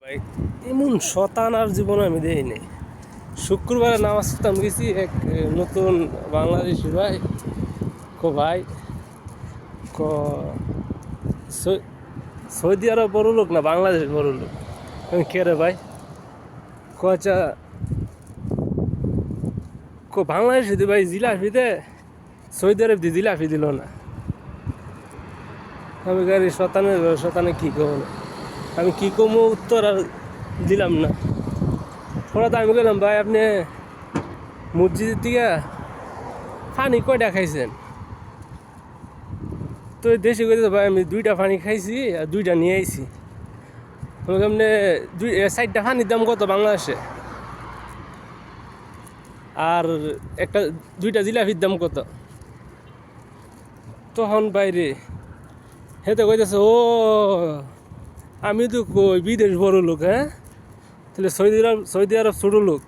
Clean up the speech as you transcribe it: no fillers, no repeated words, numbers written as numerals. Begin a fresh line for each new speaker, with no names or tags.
ভাই এমন শতান আর জীবনে আমি দেখিনি। শুক্রবারে নামাজ পড়তাম গেছি এক নতুন বাংলাদেশি ভাই ভাই ক সৌদি আরব বড় লোক না বাংলাদেশ বড় লোক। আমি কে রে ভাই আচ্ছা বাংলাদেশ দি ভাই জিলাপি দে সৌদি আরব দি জিলাপি দিল না। আমি গাড়ি শতানে কী কম আমি কী কমো উত্তর আর দিলাম না। পরে তো আমি গেলাম ভাই আপনি মসজিদের দিকে পানি কয়টা খাইছেন? তো দেশে গেছে ভাই আমি 2টা পানি খাইছি আর 2টা নিয়ে আইছি। আমাকে আপনি 4টা পানির দাম কত বাংলাদেশে? আর 2টা জিলাপির দাম কত? তখন বাইরে হেতে কইতেছে ও আমি তো কই বিদেশ বড় লোক। হ্যাঁ তাহলে সৌদি আরব ছোট লোক।